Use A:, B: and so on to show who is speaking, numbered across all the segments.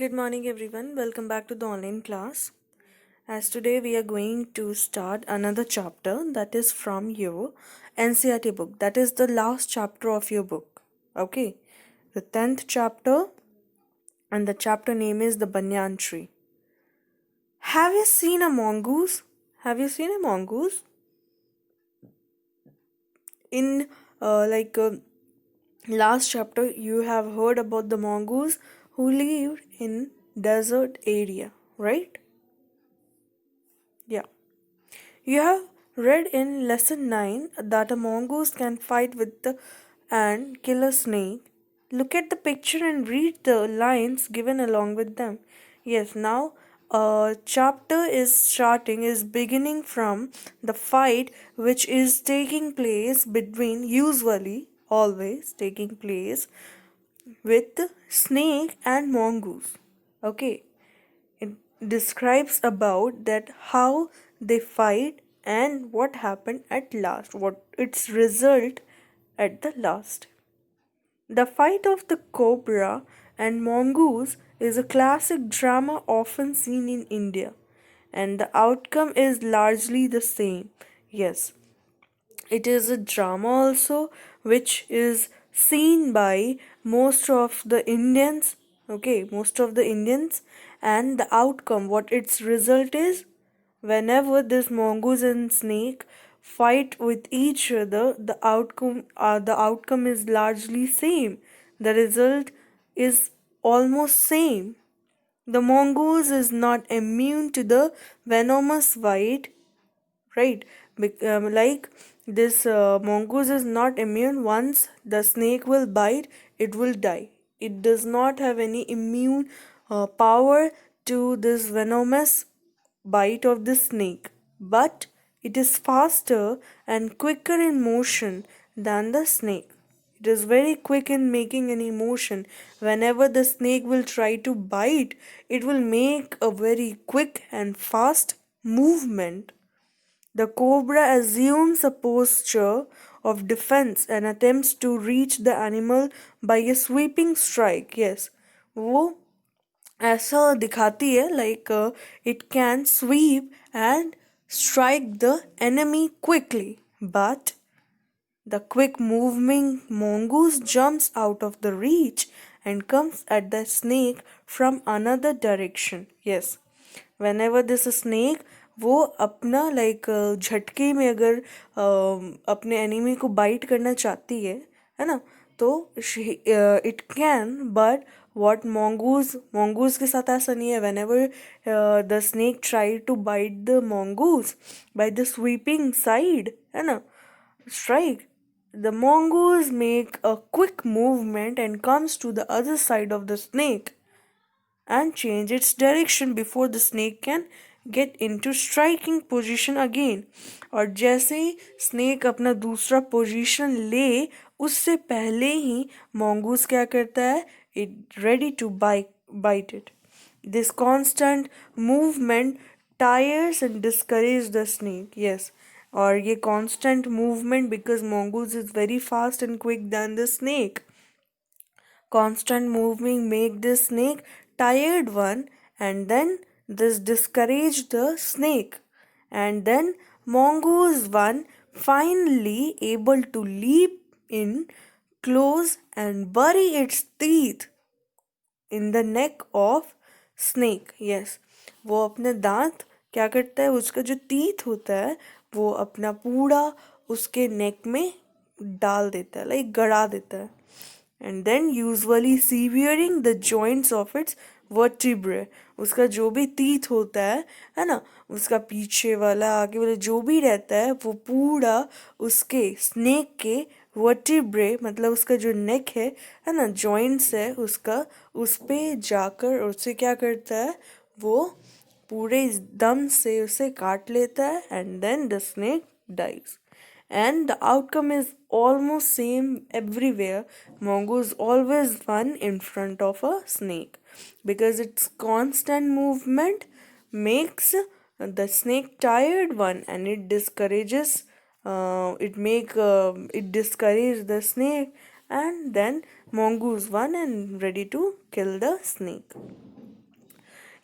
A: Good morning, everyone. Welcome back to the online class. As today we are going to start another chapter that is from your NCERT book. That is the last chapter of your book. Okay, the 10th chapter, and the chapter name is the Banyan tree. Have you seen a mongoose? Have you seen a mongoose? In last chapter, you have heard about the mongoose who lived in desert area, right? Yeah. You have read in lesson 9 that a mongoose can fight with the and kill a snake. Look at the picture and read the lines given along with them. Yes, now chapter is beginning from the fight which is taking place between, usually always taking place with snake and mongoose. Okay, it describes about that how they fight and what happened at last, what its result at the last. The fight of the cobra and mongoose is a classic drama often seen in India, and the outcome is largely the same. Yes, it is a drama also which is seen by most of the Indians, okay, most of the Indians, and the outcome, what its result is, whenever this mongoose and snake fight with each other, the outcome is largely same. The result is almost same. The mongoose is not immune to the venomous bite, right? Like this mongoose is not immune. Once the snake will bite, it will die. It does not have any immune power to this venomous bite of the snake, but it is faster and quicker in motion than the snake. It is very quick in making any motion. Whenever the snake will try to bite, it will make a very quick and fast movement. The cobra assumes a posture of defense and attempts to reach the animal by a sweeping strike. Yes, वो ऐसा दिखाती है like it can sweep and strike the enemy quickly, but the quick moving mongoose jumps out of the reach and comes at the snake from another direction. Yes, whenever this snake, वो अपना like झटके में अगर अपने enemy को bite करना चाहती है ना, तो it can, but what mongoose के साथ ऐसा नहीं है. whenever the snake try to bite the mongoose by the sweeping side, है ना, strike, the mongoose make a quick movement and comes to the other side of the snake and change its direction before the snake can get into striking position again. और जैसे ही snake अपना दूसरा position ले, उससे पहले ही mongoose क्या करता है, it ready to bite it. This constant movement tires and discourages the snake. Yes, और ये constant movement, because mongoose is very fast and quick than the snake. Constant moving make the snake tired one, and then this discouraged the snake, and then mongoose one finally able to leap in close and bury its teeth in the neck of snake. Yes, वो अपने दांत क्या करता है, उसका जो teeth होता है वो अपना पूरा उसके neck में डाल देता है, like गड़ा देता है, and then usually severing the joints of its vertebrae. उसका जो भी teeth होता है ना, उसका पीछे वाला आगे वाला जो भी रहता है वो पूरा उसके snake के vertebrae, मतलब उसका जो neck है ना, joints है उसका, उस पे जाकर उससे क्या करता है, वो पूरे दम से उसे काट लेता है, and then the snake dies. And the outcome is almost same everywhere. Mongoose always won in front of a snake, because its constant movement makes the snake tired one, and it discourages it discourages the snake, and then mongoose won and ready to kill the snake.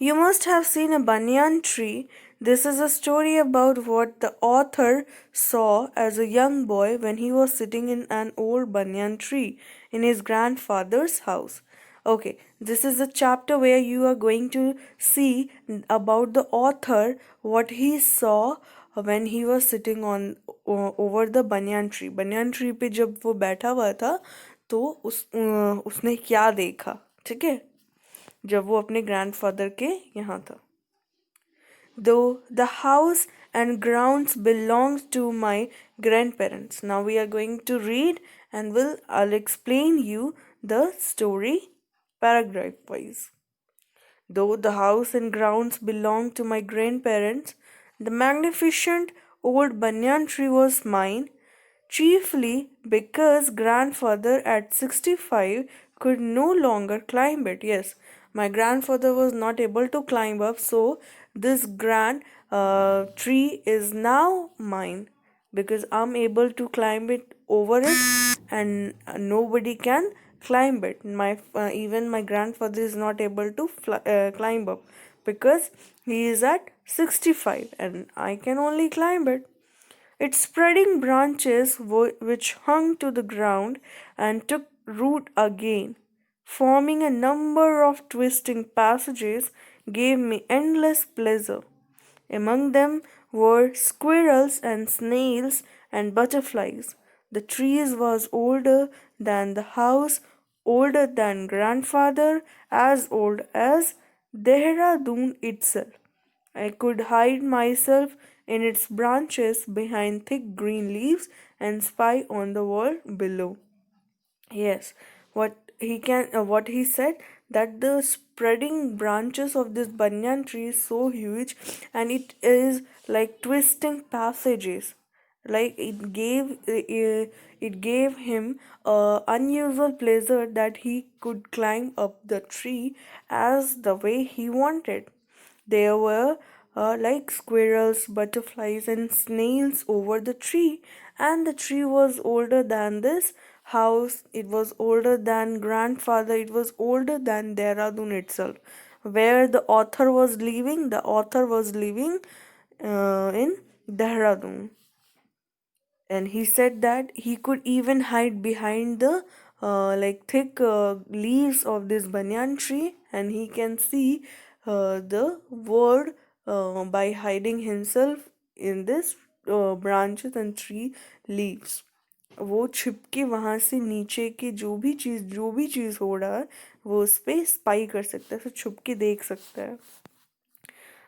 A: You must have seen a banyan tree. This is a story about what the author saw as a young boy when he was sitting in an old banyan tree in his grandfather's house. Okay, this is a chapter where you are going to see about the author what he saw when he was sitting on over the banyan tree. Banyan tree पे जब वो बैठा हुआ था तो उसने क्या देखा, ठीक है, जब वो अपने ग्रैंडफादर के यहाँ था. Though the house and grounds belonged to my grandparents. Now we are going to read and I'll explain you the story paragraph wise. Though the house and grounds belonged to my grandparents, the magnificent old banyan tree was mine, chiefly because grandfather at 65 could no longer climb it. Yes, my grandfather was not able to climb up, so this grand tree is now mine because I'm able to climb it over it, and nobody can climb it. My even my grandfather is not able to climb up because he is at 65 and I can only climb it. Its spreading branches, which hung to the ground and took root again, forming a number of twisting passages, gave me endless pleasure. Among them were squirrels and snails and butterflies. The trees was older than the house, older than grandfather, as old as Dehradun itself. I could hide myself in its branches behind thick green leaves and spy on the world below. Yes, what he said, that the spreading branches of this banyan tree is so huge and it is like twisting passages. Like it gave him unusual pleasure that he could climb up the tree as the way he wanted. There were like squirrels, butterflies, and snails over the tree, and the tree was older than this house, it was older than grandfather, it was older than Dehradun itself. Where the author was living in Dehradun, and he said that he could even hide behind the like thick leaves of this banyan tree and he can see the world by hiding himself in this branches and tree leaves. वो छिप के वहां से नीचे के जो भी चीज हो रहा है वो उस पे स्पाई कर सकता है, तो छुप के देख सकता है.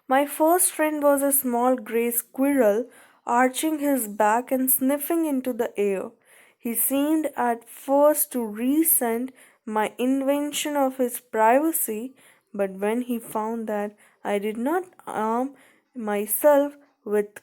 A: My first friend was a small gray squirrel, arching his back and sniffing into the air. He seemed at first to resent my invention of his privacy, but when he found that I did not arm myself with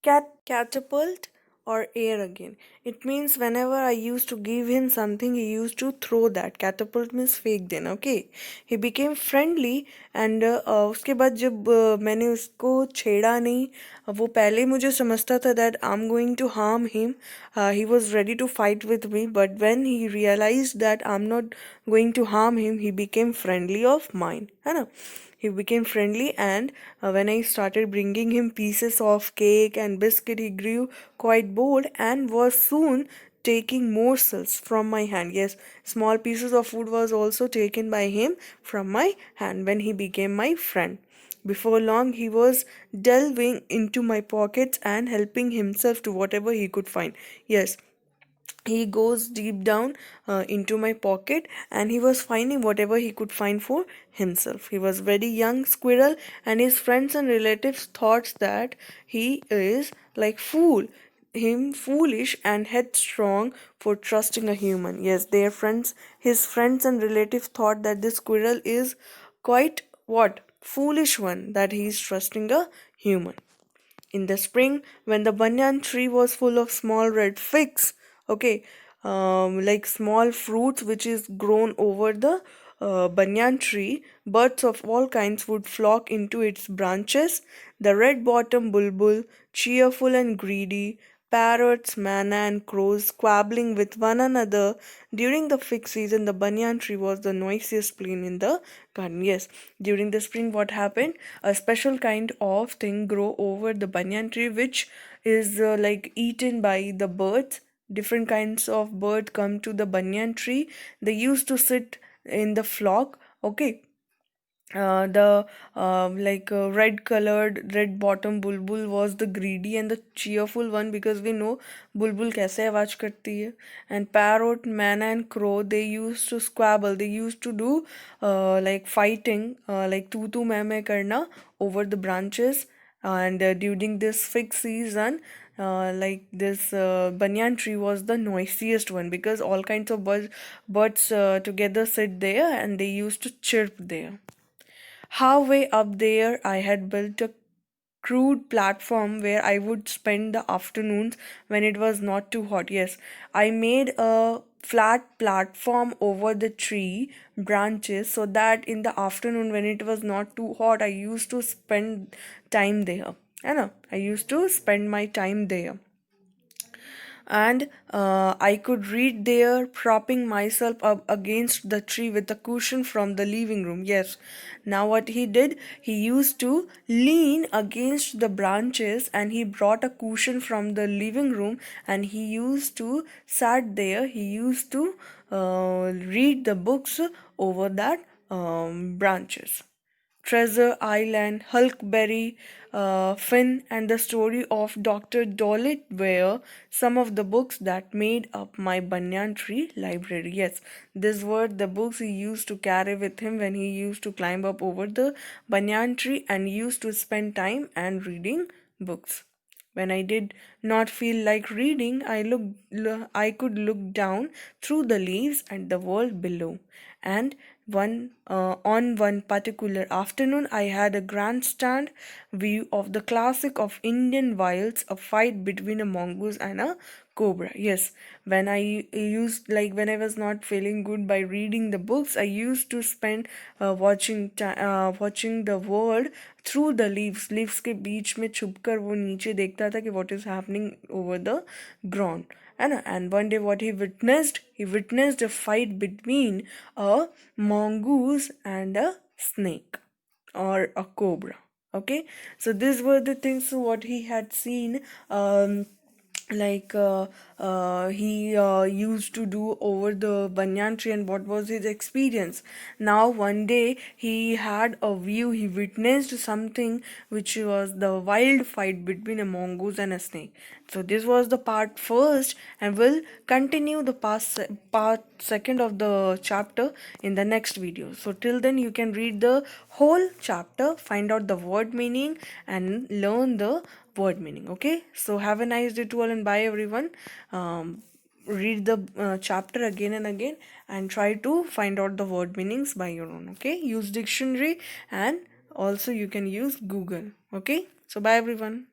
A: catapult or air again. It means whenever I used to give him something, he used to throw that. Catapult means फेंक देना. Okay. He became friendly and उसके बाद जब मैंने उसको छेड़ा नहीं, वो पहले मुझे समझता था that I'm going to harm him. He was ready to fight with me, but when he realized that I'm not going to harm him, he became friendly of mine. है ना? He became friendly, and when I started bringing him pieces of cake and biscuit, he grew quite bold and was soon taking morsels from my hand. Yes, small pieces of food was also taken by him from my hand when he became my friend. Before long, he was delving into my pockets and helping himself to whatever he could find. Yes, he goes deep down into my pocket and he was finding whatever he could find for himself. He was very young squirrel and his friends and relatives thought that he is like foolish and headstrong for trusting a human. Yes, his friends and relatives thought that this squirrel is quite what foolish one, that he is trusting a human. In the spring, when the banyan tree was full of small red figs, okay, like small fruits which is grown over the banyan tree, birds of all kinds would flock into its branches. The red bottom bulbul, cheerful and greedy, Parrots, manna, and crows squabbling with one another. During the fig season, the banyan tree was the noisiest plant in the garden. Yes, during the spring, what happened? A special kind of thing grow over the banyan tree, which is like eaten by the birds. Different kinds of bird come to the banyan tree. They used to sit in the flock. Okay, the red colored red bottom bulbul was the greedy and the cheerful one, because we know bulbul kaise आवाज करती है. And parrot, man and crow, they used to squabble, they used to do like fighting, like तू तू मैं करना over the branches. And during this fig season, like this banyan tree was the noisiest one, because all kinds of birds together sit there and they used to chirp there. Halfway up there, I had built a crude platform where I would spend the afternoons when it was not too hot. Yes, I made a flat platform over the tree branches so that in the afternoon when it was not too hot, I used to spend time there. I know, I used to spend my time there, and I could read there, propping myself up against the tree with a cushion from the living room. Yes, now what he did, he used to lean against the branches and he brought a cushion from the living room and he used to sat there. He used to read the books over that branches. Treasure Island, Hulkberry, Finn, and the story of Dr. Dolit were some of the books that made up my banyan tree library. Yes, these were the books he used to carry with him when he used to climb up over the banyan tree and used to spend time and reading books. When I did not feel like reading, I could look down through the leaves at the world below. And on one particular afternoon, I had a grandstand view of the classic of Indian wilds, a fight between a mongoose and a cobra. Yes, when I was not feeling good by reading the books, I used to spend watching the world through the leaves के बीच में छुपकर वो नीचे देखता था कि what is happening over the ground. And one day what he witnessed a fight between a mongoose and a snake or a cobra. Okay, so these were the things what he had seen. Like he used to do over the banyan tree, and what was his experience. Now one day he had a view, he witnessed something which was the wild fight between a mongoose and a snake. So this was the part first, and we'll continue the part second of the chapter in the next video. So till then you can read the whole chapter, find out the word meaning and learn the word meaning. Okay, so have a nice day to all, and bye everyone. Read the chapter again and again and try to find out the word meanings by your own. Okay, use dictionary, and also you can use Google. Okay, so bye everyone.